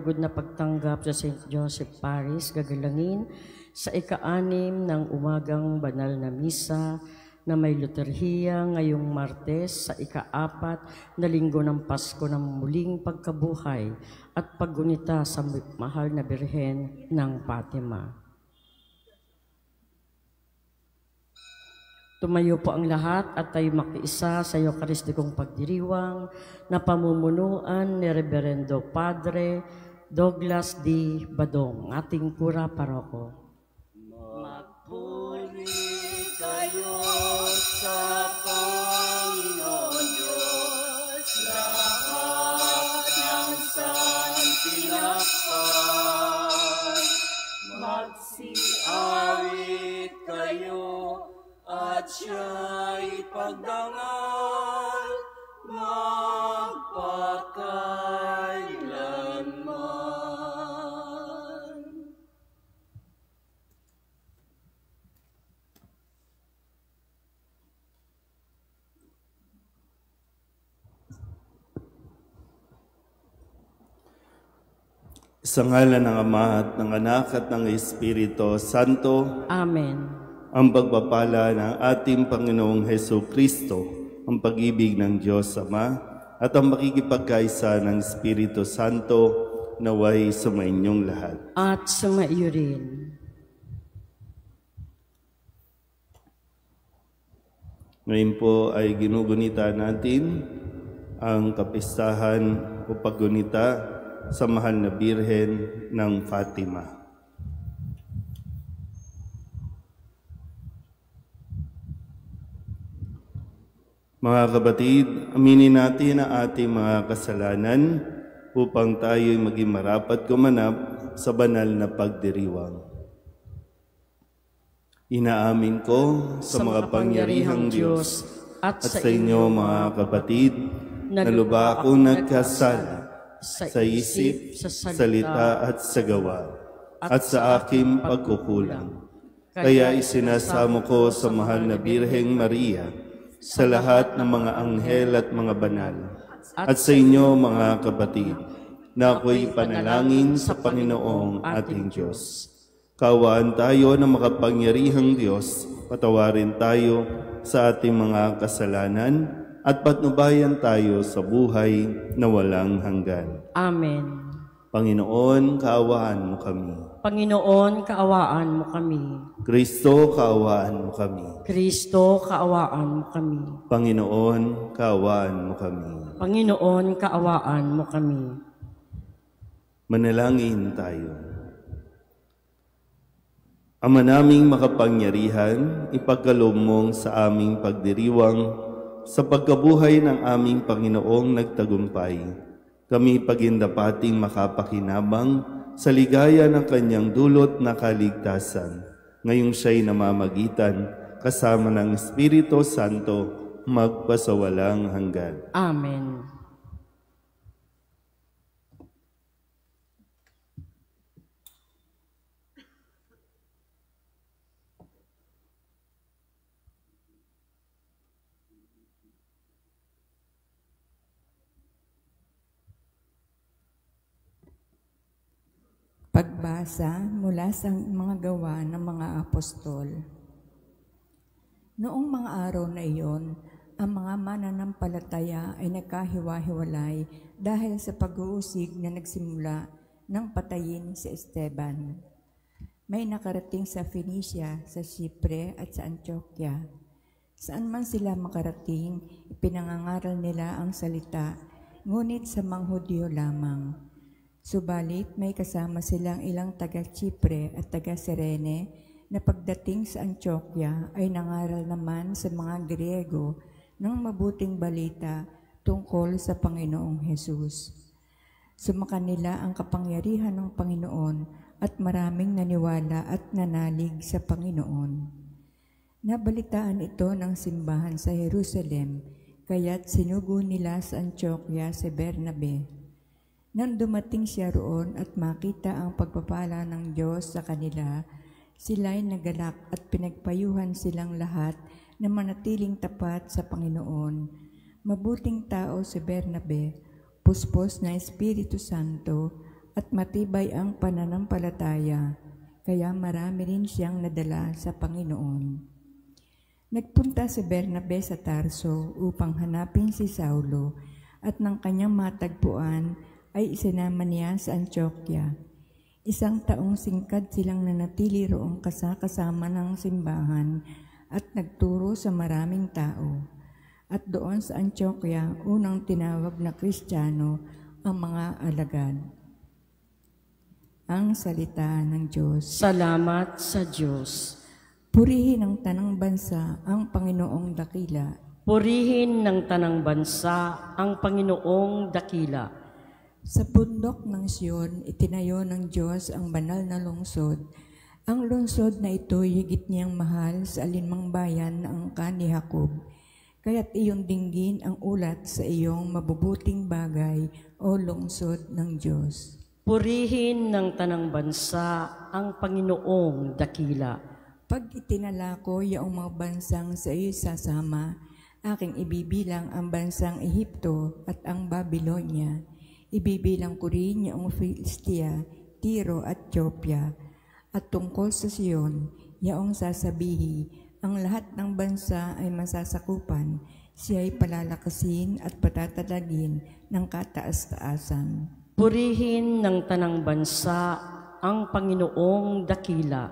lugod na pagtanggap sa St. Joseph Paris gagalangin sa ika-6 ng umagang banal na misa na may liturhiya ngayong Martes sa ika-4 na linggo ng Pasko ng muling pagkabuhay at paggunita sa mahal na Birhen ng Fatima. Tumayo po ang lahat at tayo makiisa sa Eucharistikong pagdiriwang na pamumunuan ni Reverendo Padre Douglas D. Badong, ating kura paroko. Magpuri kayo sa Panginoon Diyos, lahat ng santinakpan. Magsiawit kayo at siya'y pagdangal magpakailanman. Sa ngalan ng Ama at ng Anak at ng Espiritu Santo. Amen. Ang pagpapala ng ating Panginoong Hesus Kristo, ang pag-ibig ng Diyos Ama, at ang makikipagkaisa ng Espiritu Santo naway sumainyong lahat. At sumaiyo rin. Ngayon po ay ginugunita natin ang kapistahan o paggunita sa mahal na Birhen ng Fatima. Mga kapatid, aminin natin ang ating mga kasalanan upang tayo'y maging marapat gumanap sa banal na pagdiriwang. Inaamin ko sa mga pangyarihang Diyos at sa inyo mga kapatid na lubha akong nagkasala sa isip, sa salita at sa gawa at sa aking pagkukulang. Kaya isinasamo ko sa mahal na Birheng Maria, sa lahat ng mga anghel at mga banal, at sa inyo mga kapatid, na ako'y panalangin sa Panginoong ating Diyos. Kaawaan tayo ng makapangyarihang Diyos, patawarin tayo sa ating mga kasalanan, at patnubayan tayo sa buhay na walang hanggan. Amen. Panginoon, kaawaan mo kami. Panginoon, kaawaan mo kami. Kristo, kaawaan mo kami. Kristo, kaawaan mo kami. Panginoon, kaawaan mo kami. Panginoon, kaawaan mo kami. Manalangin tayo. Ama naming makapangyarihan, ipagkaloob mong sa aming pagdiriwang sa pagkabuhay ng aming Panginoong nagtagumpay. Kami pagindapating makapakinabang sa ligaya ng kanyang dulot na kaligtasan. Ngayong siya'y namamagitan kasama ng Espiritu Santo magpasawalang hanggan. Amen. Pagbasa mula sa mga gawa ng mga apostol. Noong mga araw na iyon, ang mga mananampalataya ay nagkahiwa-hiwalay dahil sa pag-uusig na nagsimula ng patayin si Esteban. May nakarating sa Phoenicia, sa Chipre at sa Antioquia. Saan man sila makarating, ipinangangaral nila ang salita, ngunit sa mga Hudyo lamang. Subalit may kasama silang ilang taga-Chipre at taga-Sirene na pagdating sa Antioquia ay nangaral naman sa mga Griego ng mabuting balita tungkol sa Panginoong Hesus. Sumakanila ang kapangyarihan ng Panginoon at maraming naniwala at nanalig sa Panginoon. Nabalitaan ito ng simbahan sa Jerusalem, kaya't sinugo nila sa Antioquia si Bernabe. Nang dumating siya roon at makita ang pagpapala ng Diyos sa kanila, sila'y nagalak at pinagpayuhan silang lahat na manatiling tapat sa Panginoon. Mabuting tao si Bernabe, puspos na Espiritu Santo at matibay ang pananampalataya, kaya marami rin siyang nadala sa Panginoon. Nagpunta si Bernabe sa Tarso upang hanapin si Saulo at nang kanyang matagpuan ay isinama niya sa Antioquia. 1 taong singkad silang nanatili roong kasama ng simbahan at nagturo sa maraming tao. At doon sa Antioquia, unang tinawag na Kristiyano ang mga alagad. Ang salita ng Diyos. Salamat sa Diyos. Purihin ng tanang bansa ang Panginoong dakila. Purihin ng tanang bansa ang Panginoong dakila. Sa bundok ng Sion, itinayo ng Diyos ang banal na lungsod. Ang lungsod na ito higit niyang mahal sa alinmang bayan na angkan ni Jacob. Kaya't iyong dinggin ang ulat sa iyong mabubuting bagay o lungsod ng Diyos. Purihin ng tanang bansa ang Panginoong dakila. Pag itinala ko yaong mga bansang sa iyo sasama, aking ibibilang ang bansang Ehipto at ang Babylonia. Ibibilang ko rin yaong Filistia, Tiro at Ethiopia. At tungkol sa Sion, yaong sasabihi, ang lahat ng bansa ay masasakupan, siya ay palalakasin at patatadagin ng kataas-taasan. Purihin ng tanang bansa ang Panginoong dakila.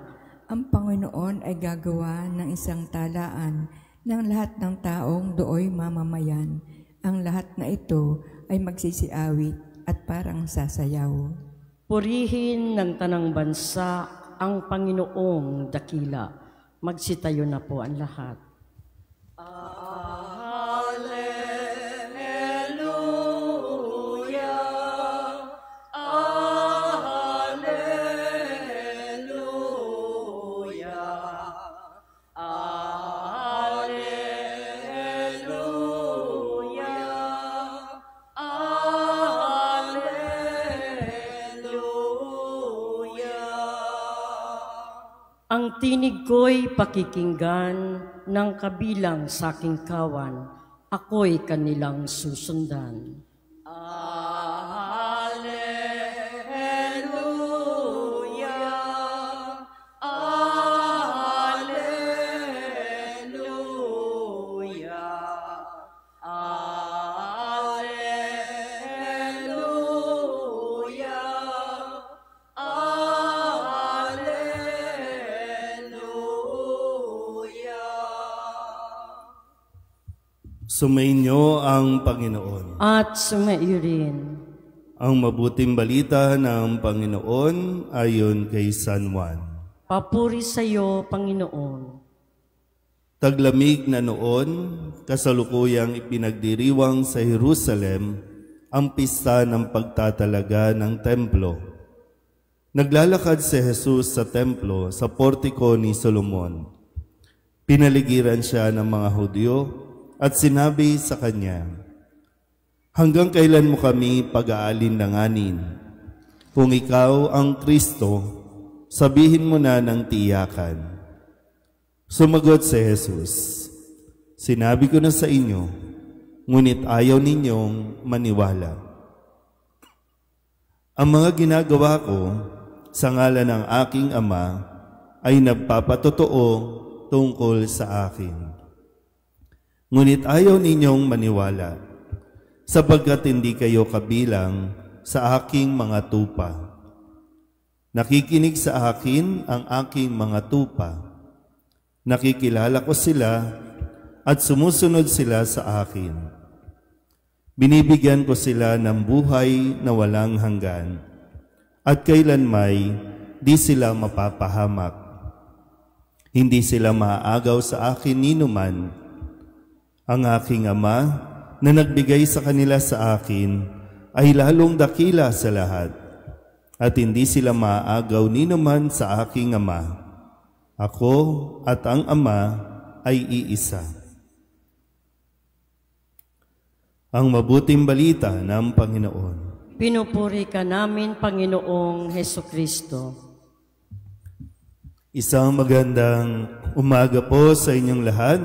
Ang Panginoon ay gagawa ng isang talaan ng lahat ng taong dooy mamamayan. Ang lahat na ito ay magsisiawit at parang sasayaw. Purihin ng tanang bansa ang Panginoong dakila. Magsitayo na po ang lahat. Ang tinig ko'y pakikinggan ng kabilang sa aking kawan, ako'y kanilang susundan. Sumainyo ang Panginoon. At sumaiyo rin. Ang mabuting balita ng Panginoon ayon kay San Juan. Papuri sa iyo, Panginoon. Taglamig na noon, kasalukuyang ipinagdiriwang sa Jerusalem ang pista ng pagtatalaga ng templo. Naglalakad si Jesus sa templo sa portiko ni Solomon. Pinaligiran siya ng mga Hudyo at sinabi sa kanya, "Hanggang kailan mo kami pag-aalinlanganin? Kung ikaw ang Kristo, sabihin mo na ng tiyakan." Sumagot si Jesus, "Sinabi ko na sa inyo, ngunit ayaw ninyong maniwala. Ang mga ginagawa ko sa ngalan ng aking Ama ay nagpapatotoo tungkol sa akin. Ngunit ayaw ninyong maniwala, sapagkat hindi kayo kabilang sa aking mga tupa. Nakikinig sa akin ang aking mga tupa. Nakikilala ko sila at sumusunod sila sa akin. Binibigyan ko sila ng buhay na walang hanggan, at kailanmay di sila mapapahamak. Hindi sila maaagaw sa akin ninuman. Ang aking Ama na nagbigay sa kanila sa akin ay lalong dakila sa lahat, at hindi sila maaagaw ninuman sa aking Ama. Ako at ang Ama ay iisa." Ang mabuting balita ng Panginoon. Pinupuri ka namin, Panginoong Hesukristo. Isang magandang umaga po sa inyong lahat.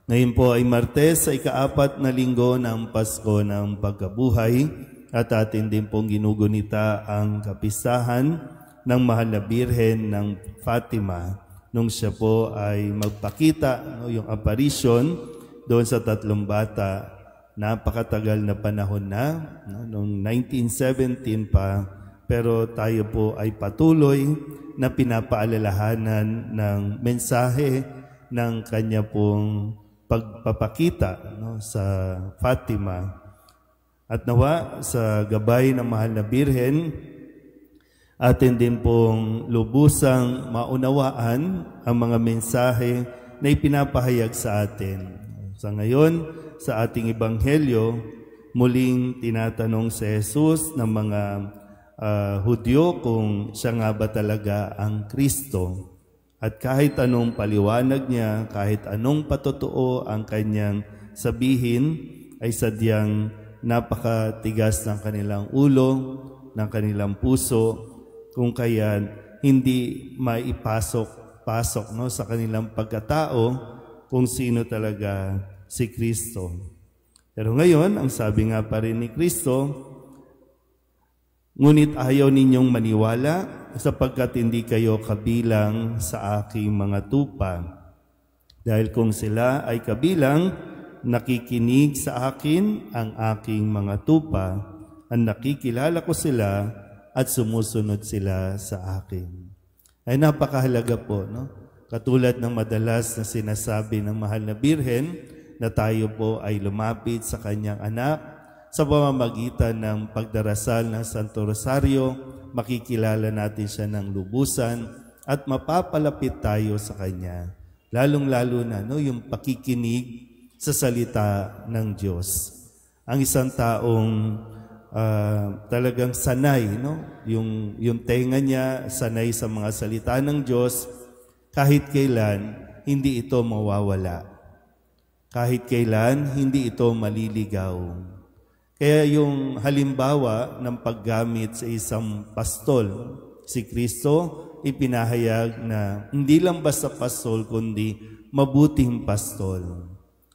Ngayon po ay Martes sa ika-4 na linggo ng Pasko ng Pagkabuhay. at atin din pong ginugunita ang kapistahan ng Mahal na Birhen ng Fatima nung siya po ay magpakita, yung apparition doon sa 3 bata. Napakatagal na panahon na, noong 1917 pa, pero tayo po ay patuloy na pinapaalalahanan ng mensahe ng kanya pong pagpapakita sa Fatima. At nawa sa gabay ng Mahal na Birhen, atin din pong lubusang maunawaan ang mga mensahe na ipinapahayag sa atin. Sa ngayon, sa ating Ebanghelyo, muling tinatanong si Jesus ng mga Hudyo kung siya nga ba talaga ang Kristo. At kahit anong paliwanag niya, kahit anong patotoo ang kanyang sabihin, ay sadyang napakatigas ng kanilang ulo, ng kanilang puso, kung kaya hindi maipasok sa kanilang pagkatao kung sino talaga si Kristo. Pero ngayon, ang sabi nga pa rin ni Kristo, ngunit ayaw ninyong maniwala sapagkat hindi kayo kabilang sa aking mga tupa. Dahil kung sila ay kabilang, nakikinig sa akin ang aking mga tupa, ang nakikilala ko sila at sumusunod sila sa akin. Ay napakahalaga po, no? Katulad ng madalas na sinasabi ng Mahal na Birhen na tayo po ay lumapit sa kanyang anak sa pamamagitan ng pagdarasal ng Santo Rosario, makikilala natin siya ng lubusan at mapapalapit tayo sa Kanya. Lalong-lalo na yung pakikinig sa salita ng Diyos. Ang isang taong talagang sanay, yung tenga niya sanay sa mga salita ng Diyos, kahit kailan hindi ito mawawala. Kahit kailan hindi ito maliligaw. Kaya yung halimbawa ng paggamit sa isang pastol, si Kristo, ipinahayag na hindi lang basta pastol, kundi mabuting pastol.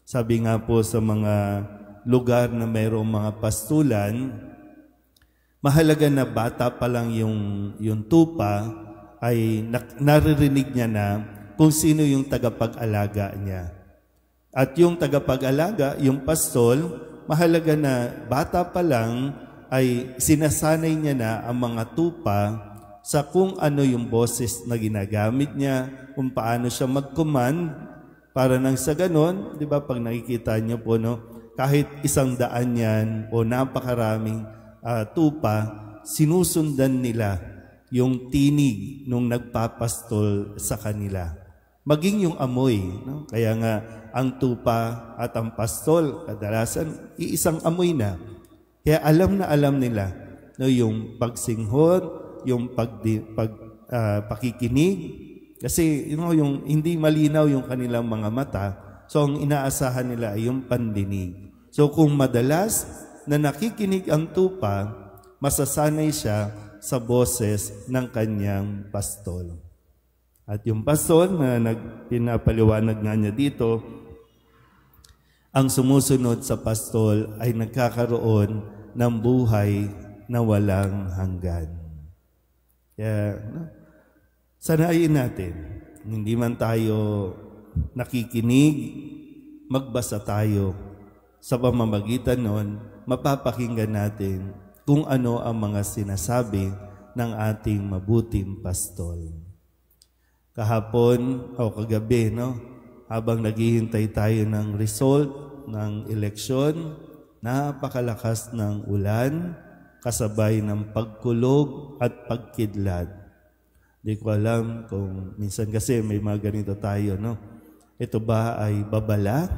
Sabi nga po sa mga lugar na mayroong mga pastulan, mahalaga na bata pa lang yung tupa, ay naririnig niya na kung sino yung tagapag-alaga niya. At yung tagapag-alaga, yung pastol, mahalaga na bata pa lang ay sinasanay niya na ang mga tupa sa kung ano yung boses na ginagamit niya, kung paano siya mag-command, para nang sa ganon, di ba, pag nakikita niyo po, kahit 100 yan o napakaraming tupa, sinusundan nila yung tinig nung nagpapastol sa kanila. Maging yung amoy. Kaya nga, ang tupa at ang pastol, kadalasan, iisang amoy na. Kaya alam na alam nila yung pagsinghot, yung pakikinig. Kasi yung hindi malinaw yung kanilang mga mata, so ang inaasahan nila ay yung pandinig. So kung madalas na nakikinig ang tupa, masasanay siya sa boses ng kanyang pastol. At yung pastol na pinapaliwanag nga niya dito, ang sumusunod sa pastol ay nagkakaroon ng buhay na walang hanggan. Kaya, sanayin natin, hindi man tayo nakikinig, magbasa tayo. Sa pamamagitan nun, mapapakinggan natin kung ano ang mga sinasabi ng ating mabuting pastol. Kahapon o kagabi, habang naghihintay tayo ng result ng eleksyon, napakalakas ng ulan, kasabay ng pagkulog at pagkidlat. Di ko alam kung minsan kasi may mga ganito tayo, Ito ba ay babala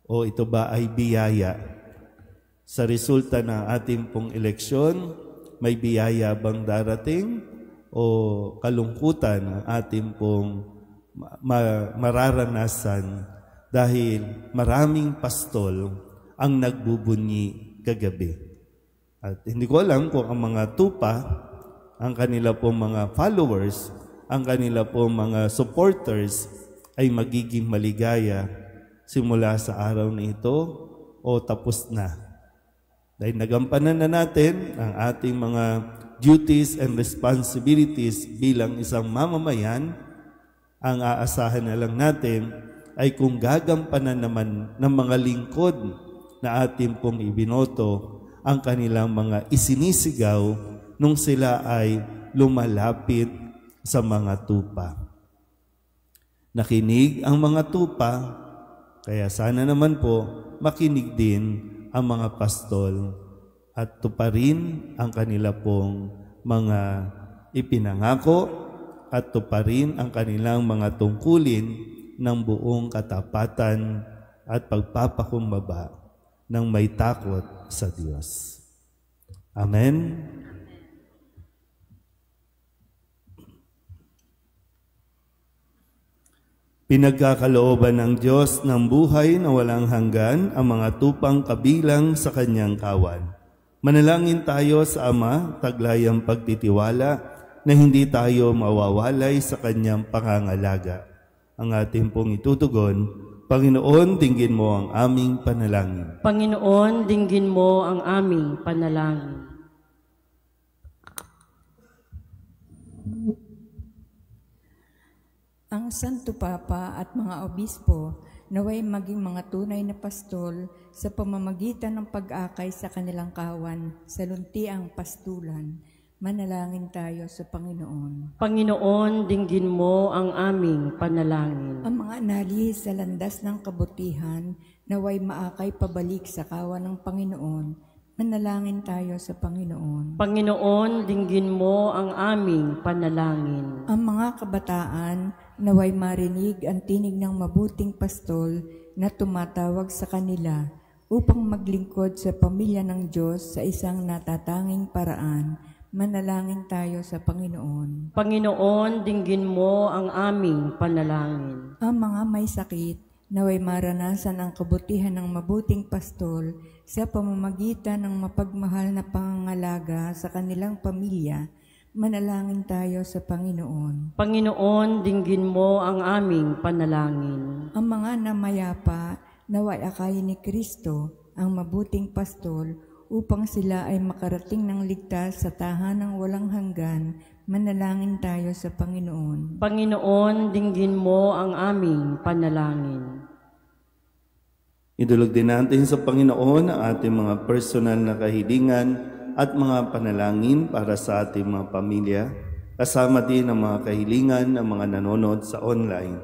o ito ba ay biyaya? Sa resulta ng ating pong eleksyon, may biyaya bang darating o kalungkutan ang ating pong mararanasan dahil maraming pastol ang nagbubunyi kagabi. At hindi ko alam kung ang mga tupa, ang kanila pong mga followers, ang kanila pong mga supporters ay magiging maligaya simula sa araw na ito o tapos na. Dahil nagampanan na natin ang ating mga duties and responsibilities bilang isang mamamayan, ang aasahan na lang natin ay kung gagampanan naman ng mga lingkod na ating pong ibinoto ang kanilang mga isinisigaw nung sila ay lumalapit sa mga tupa. Nakinig ang mga tupa, kaya sana naman po makinig din ang mga pastol at tuparin ang kanila pong mga ipinangako at tuparin ang kanilang mga tungkulin ng buong katapatan at pagpapakumbaba ng may takot sa Diyos. Amen. Pinagkakalooban ng Diyos ng buhay na walang hanggan ang mga tupang kabilang sa kanyang kawan. Manalangin tayo sa Ama, taglayang pagtitiwala na hindi tayo mawawalay sa kanyang pangangalaga. Ang ating pong itutugon, Panginoon, dinggin mo ang aming panalangin. Panginoon, dinggin mo ang aming panalangin. Ang Santo Papa at mga obispo naway maging mga tunay na pastol sa pamamagitan ng pag-akay sa kanilang kawan sa luntiang pastulan. Manalangin tayo sa Panginoon. Panginoon, dinggin mo ang aming panalangin. Ang mga analihis sa landas ng kabutihan naway maakay pabalik sa kawan ng Panginoon. Manalangin tayo sa Panginoon. Panginoon, dinggin mo ang aming panalangin. Ang mga kabataan naway marinig ang tinig ng mabuting pastol na tumatawag sa kanila upang maglingkod sa pamilya ng Diyos sa isang natatanging paraan. Manalangin tayo sa Panginoon. Panginoon, dinggin mo ang aming panalangin. Ang mga may sakit naway maranasan ang kabutihan ng mabuting pastol sa pamamagitan ng mapagmahal na pangangalaga sa kanilang pamilya. Manalangin tayo sa Panginoon. Panginoon, dinggin mo ang aming panalangin. Ang mga namayapa naway akayin ni Kristo ang mabuting pastol upang sila ay makarating ng ligtas sa tahanang walang hanggan. Manalangin tayo sa Panginoon. Panginoon, dinggin mo ang aming panalangin. Idulog din natin sa Panginoon ang ating mga personal na kahilingan at mga panalangin para sa ating mga pamilya, kasama din ang mga kahilingan ng mga nanonood sa online.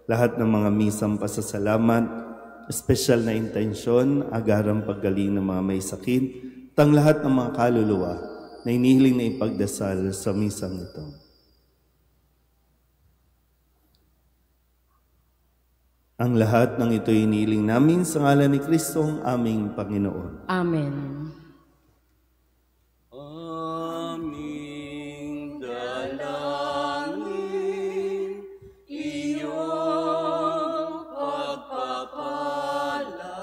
Lahat ng mga misang pasasalamat, espesyal na intensyon, agarang paggaling ng mga may sakit, tang lahat ng mga kaluluwa na inihiling na ipagdasal sa misang ito. Ang lahat ng ito inihiling namin sa ngalan ni Kristong aming Panginoon. Amen. Aming dalangin, iyong pagpapala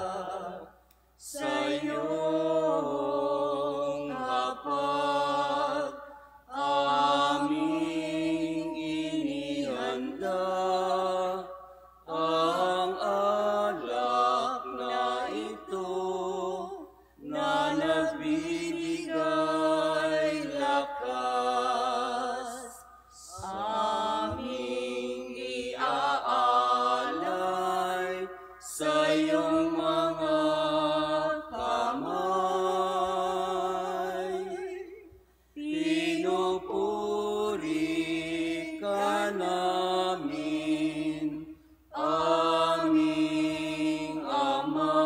sa iyong hapag, aming inihanda ang alak na ito na nagbibigay lakas, aming iaalay sa iyong mga kamay. Pinupuri ka namin, aming Ama,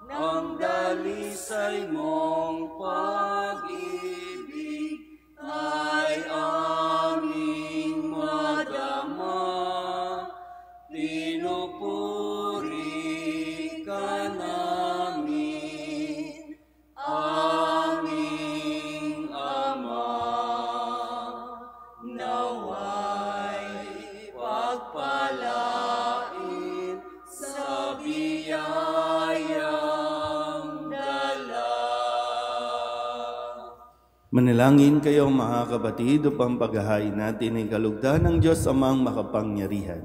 ng dalisay mong pag-ibig ay aming madama. Pinupuri ka namin, aming Ama, naway pagpalain sa biyayang dala. Manalangin kayo mga kapatid upang paghahain natin ay kalugdan ng Diyos Amang makapangyarihan.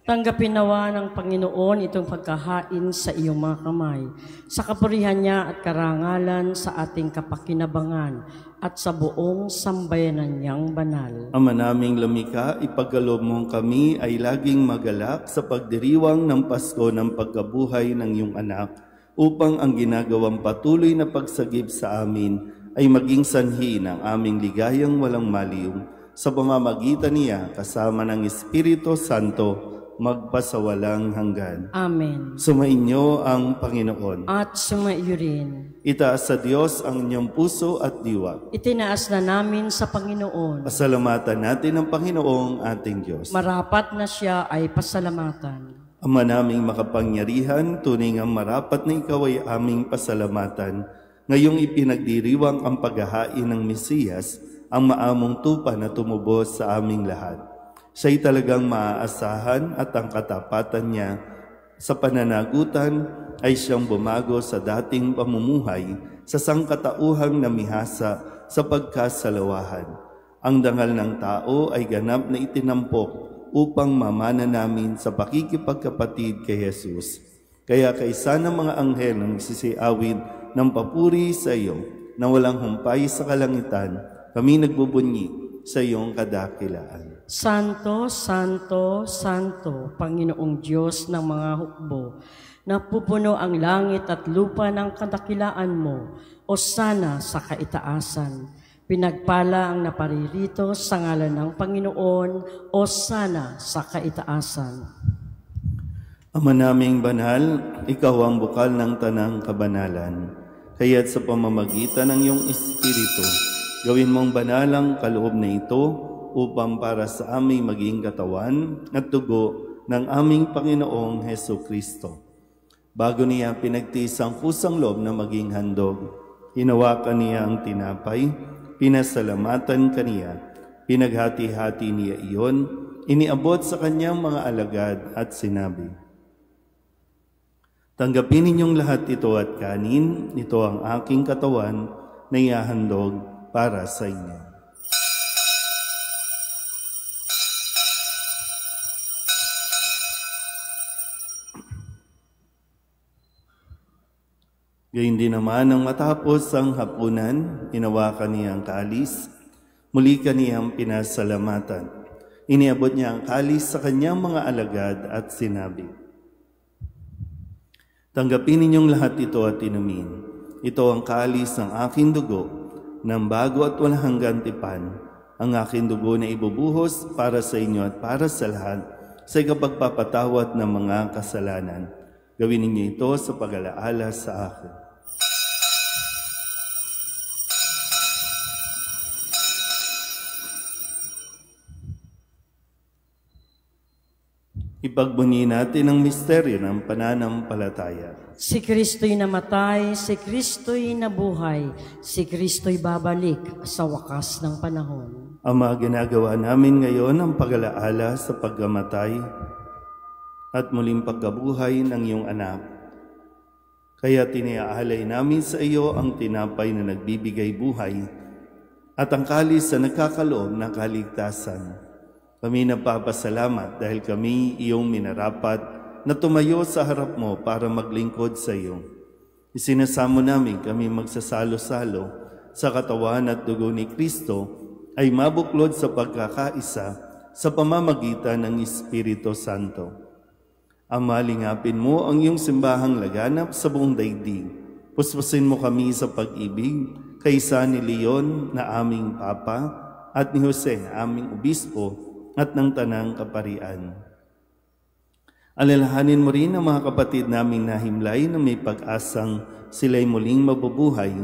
Tanggapin nawa ng Panginoon itong pagkahain sa iyong mga kamay, sa kapurihan niya at karangalan sa ating kapakinabangan at sa buong sambayanan niyang banal. Ama naming lumikha, ipagkaloob mong kami ay laging magalak sa pagdiriwang ng Pasko ng pagkabuhay ng iyong anak, upang ang ginagawang patuloy na pagsagip sa amin ay maging sanhi ng aming ligayang walang maliw, sa pamamagitan niya kasama ng Espiritu Santo, magpasawalang hanggan. Amen. Sumainyo ang Panginoon. At sumaiyo rin. Itaas sa Diyos ang inyong puso at diwa. Itinaas na namin sa Panginoon. Pasalamatan natin ang Panginoong ating Diyos. Marapat na siya ay pasalamatan. Ama naming makapangyarihan, tunay nga marapat na ikaw ay aming pasalamatan. Ngayong ipinagdiriwang ang paghahain ng Mesiyas, ang maamong tupa na tumubos sa aming lahat. Siya'y talagang maaasahan at ang katapatan niya sa pananagutan ay siyang bumago sa dating pamumuhay sa sangkatauhang namihasa sa pagkasalawahan. Ang dangal ng tao ay ganap na itinampok upang mamana namin sa pakikipagkapatid kay Jesus. Kaya kaysa ng mga anghel na nagsisiawid ng papuri sa iyo na walang humpay sa kalangitan, kami nagbubunyi sa iyong kadakilaan. Santo, Santo, Santo, Panginoong Diyos ng mga hukbo, napupuno ang langit at lupa ng kadakilaan mo, o sana sa kaitaasan. Pinagpala ang naparirito sa ngalan ng Panginoon, o sana sa kaitaasan. Ama naming banal, ikaw ang bukal ng tanang kabanalan. Kaya't sa pamamagitan ng iyong Espiritu, gawin mong banal ang kaloob na ito, upang para sa aming maging katawan at dugo ng aming Panginoong Heso Kristo. Bago niya pinagtiis ang kusang loob na maging handog, hinawakan niya ang tinapay, pinasalamatan kaniya, pinaghati-hati niya iyon, iniabot sa kanyang mga alagad at sinabi, "Tanggapin ninyong lahat ito at kanin, ito ang aking katawan na ihahandog para sa inyo." Gayun din naman nang matapos ang hapunan, hinawakan niya ang kalis, muli kaniyang pinasalamatan. Iniabot niya ang kalis sa kanyang mga alagad at sinabi, "Tanggapin ninyong lahat ito at inumin. Ito ang kalis ng aking dugo, ng bago at walang hanggang tipan, ang aking dugo na ibubuhos para sa inyo at para sa lahat sa ikapagpapatawad ng mga kasalanan. Gawin ninyo ito sa pag-alaala sa akin." Ipagbunyi natin ang misteryo ng pananampalataya. Si Kristo'y namatay, si Kristo'y nabuhay, si Kristo'y babalik sa wakas ng panahon. Ama, ginagawa namin ngayon ang pag-alaala sa pagkamatay at muling pagkabuhay ng iyong anak. Kaya tiniaalay namin sa iyo ang tinapay na nagbibigay buhay at ang kalis na nagkakaloob ng kaligtasan. Kami nagpapasalamat dahil kami iyong minarapat na tumayo sa harap mo para maglingkod sa iyo. Isinasamo namin kami magsasalo-salo sa katawan at dugo ni Kristo ay mabuklod sa pagkakaisa sa pamamagitan ng Espiritu Santo. Ama, lingapin mo ang iyong simbahang laganap sa buong daigdig. Puspusin mo kami sa pag-ibig kaysa ni Leon na aming Papa at ni Jose na aming Obispo at ng Tanang Kaparian. Alalahanin mo rin ang mga kapatid naming nahimlay na may pag-asang sila'y muling mabubuhay,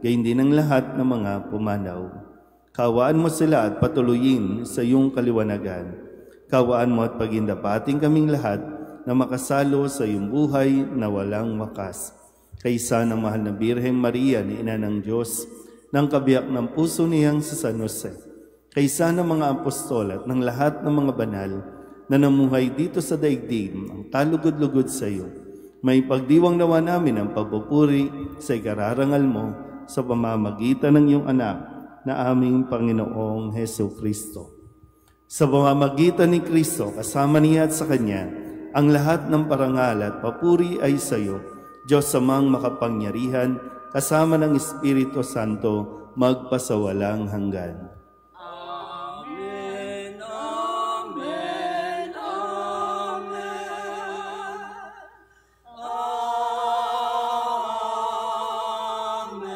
gayon din ang lahat ng mga pumanaw. Kawaan mo sila at patuloyin sa iyong kaliwanagan. Kawaan mo at pagindapating kaming lahat na makasalo sa iyong buhay na walang wakas. Kaysa ng mahal na Birheng Maria ni Ina ng Diyos, ng kabiyak ng puso niyang sa San Jose, kaysa ng mga apostol at ng lahat ng mga banal na namuhay dito sa daigdig ang kalugod-lugod sa iyo, may pagdiwang nawa namin ang pagpupuri sa ikararangal mo sa pamamagitan ng iyong anak na aming Panginoong Heso Kristo. Sa pamamagitan ni Kristo, kasama niya at sa Kanya, ang lahat ng parangal at papuri ay sa iyo, Diyos Amang makapangyarihan, kasama ng Espiritu Santo, magpasawalang hanggan. Amen, amen, amen. Amen.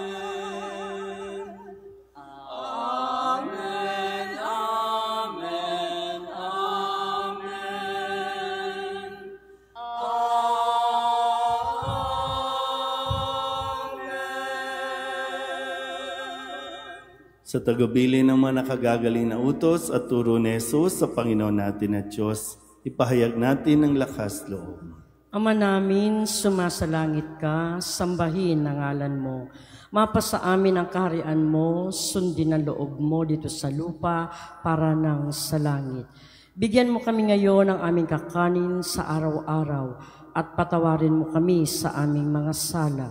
Amen, amen, amen. Sa tagubilin ng mga nakagagaling na utos at turo ni Jesus sa Panginoon natin at Diyos, ipahayag natin ang lakas loob. Ama namin, sumasalangit ka, sambahin ang ngalan mo. Mapasa amin ang kaharian mo, sundin ang loob mo dito sa lupa para nang sa langit. Bigyan mo kami ngayon ng aming kakanin sa araw-araw at patawarin mo kami sa aming mga sala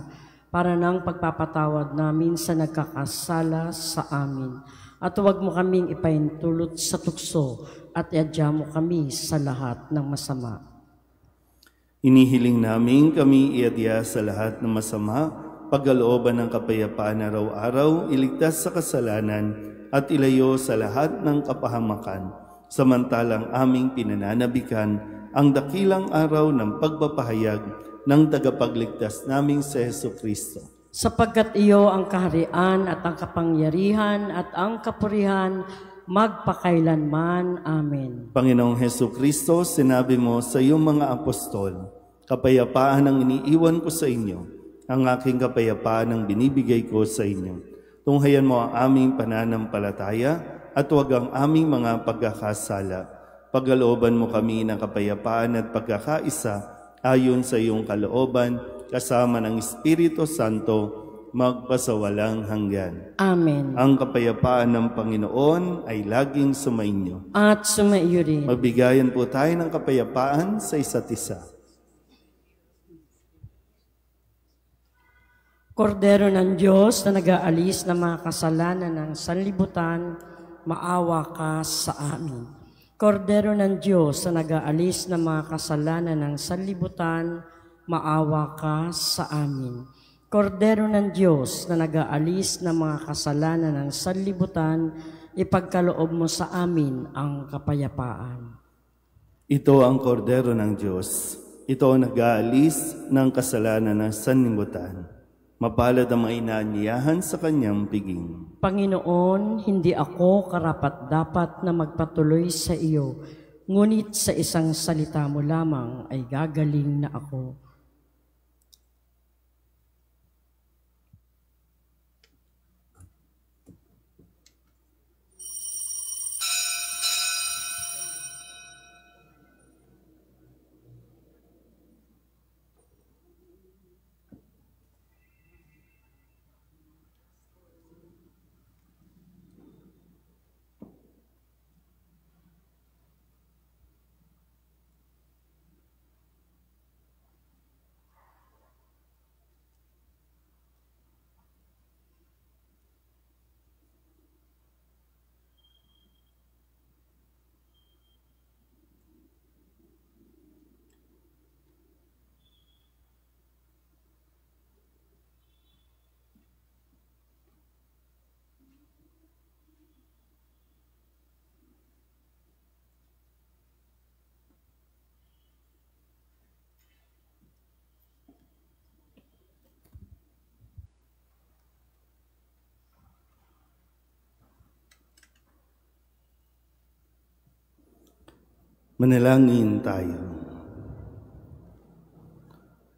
para nang pagpapatawad namin sa nagkakasala sa amin. At huwag mo kaming ipaintulot sa tukso at iadya mo kami sa lahat ng masama. Inihiling namin kami iadya sa lahat ng masama, pagkalooban ng kapayapaan araw-araw, iligtas sa kasalanan at ilayo sa lahat ng kapahamakan, samantalang aming pinananabikan ang dakilang araw ng pagpapahayag ng tagapagligtas naming si Jesucristo. Sapagkat iyo ang kaharian at ang kapangyarihan at ang kapurihan magpakailanman. Amen. Panginoong Jesucristo, sinabi mo sa iyong mga apostol, kapayapaan ang iniiwan ko sa inyo, ang aking kapayapaan ang binibigay ko sa inyo. Tunghayan mo ang aming pananampalataya at huwag ang aming mga pagkakasala. Pagkalooban mo kami ng kapayapaan at pagkakaisa ayon sa iyong kalooban, kasama ng Espiritu Santo, magpasawalang hanggan. Amen. Ang kapayapaan ng Panginoon ay laging sumainyo. At sumaiyo rin. Magbigayan po tayo ng kapayapaan sa isa't isa. Kordero ng Diyos na nag-aalis ng mga kasalanan ng sanlibutan, maawa ka sa amin. Kordero ng Diyos na nag-aalis ng mga kasalanan ng sanlibutan, maawa ka sa amin. Kordero ng Diyos na nag-aalis ng mga kasalanan ng sanlibutan, ipagkaloob mo sa amin ang kapayapaan. Ito ang kordero ng Diyos. Ito ang nag-aalis ng kasalanan ng sanlibutan. Mapalad ang mga inaanyayahan sa kanyang piging. Panginoon, hindi ako karapat-dapat na magpatuloy sa iyo, ngunit sa isang salita mo lamang ay gagaling na ako. Manalangin tayo.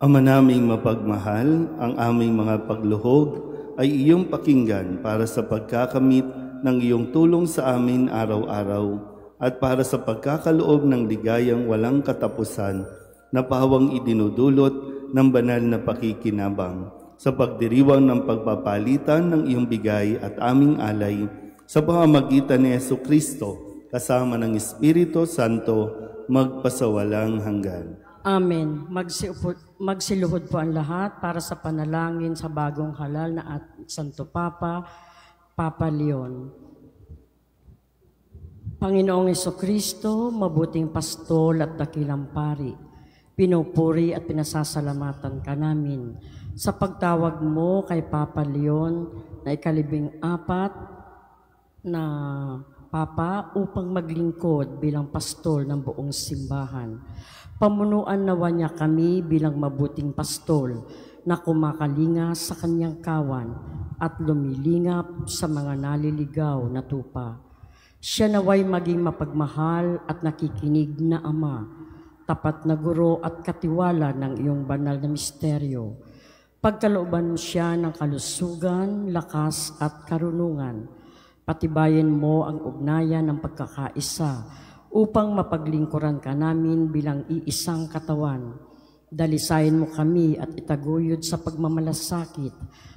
Ama naming mapagmahal, ang aming mga pagluhog ay iyong pakinggan para sa pagkakamit ng iyong tulong sa amin araw-araw at para sa pagkakaloob ng ligayang walang katapusan na pawang idinudulot ng banal na pakikinabang sa pagdiriwang ng pagpapalitan ng iyong bigay at aming alay sa pamamagitan ni Jesucristo kasama ng Espiritu Santo, magpasawalang hanggan. Amen. Magsiluhod po ang lahat para sa panalangin sa bagong halal na at Santo Papa, Papa Leon. Panginoong Hesukristo, mabuting pastol at dakilang pari, pinupuri at pinasasalamatan ka namin sa pagtawag mo kay Papa Leon na ika-14 na Papa upang maglingkod bilang pastol ng buong simbahan. Pamunuan nawa niya kami bilang mabuting pastol na kumakalinga sa kanyang kawan at lumilingap sa mga naliligaw na tupa. Siya naway maging mapagmahal at nakikinig na Ama, tapat na guro at katiwala ng iyong banal na misteryo. Pagkalooban mo siya ng kalusugan, lakas at karunungan. Patibayin mo ang ugnayan ng pagkakaisa upang mapaglingkuran ka namin bilang iisang katawan. Dalisayin mo kami at itaguyod sa pagmamalasakit,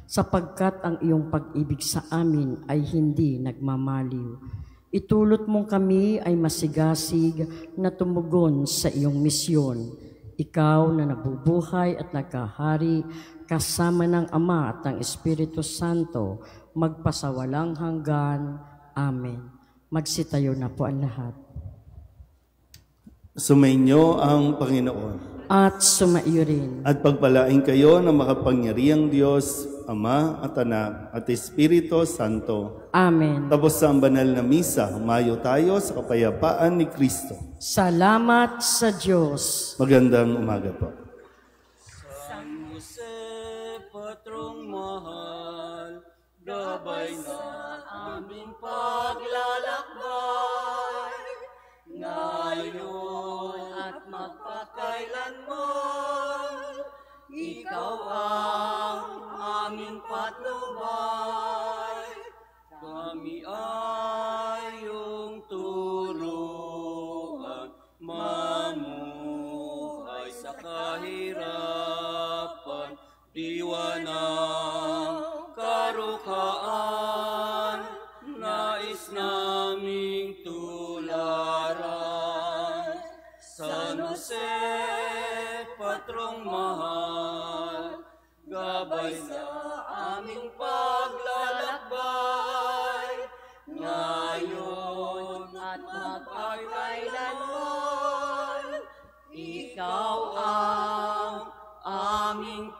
sapagkat ang iyong pag-ibig sa amin ay hindi nagmamaliw. Itulot mong kami ay masigasig na tumugon sa iyong misyon. Ikaw na nabubuhay at nagkahari kasama ng Ama at ng Espiritu Santo, magpasawalang hanggan. Amen. Magsitayo na po ang lahat. Sumainyo ang Panginoon. At sumaiyo rin. At pagpalain kayo ng makapangyarihang Diyos, Ama at Anak at Espiritu Santo. Amen. Tapos sa banal na misa, humayo tayo sa kapayapaan ni Kristo. Salamat sa Diyos. Magandang umaga po. San Jose, patrong mahal, gabay sa aming paglalakbay, ngayon at magpakailanman, ikaw ang aming patnubay. Kami ay iyong turuan, mamuhay sa kahirapan, diwa ng karukhaan, nais naming tularan. San Jose, patrong mahal, gabay sa aming paglalakbay, ngayon at magpakailanman, ikaw ang aming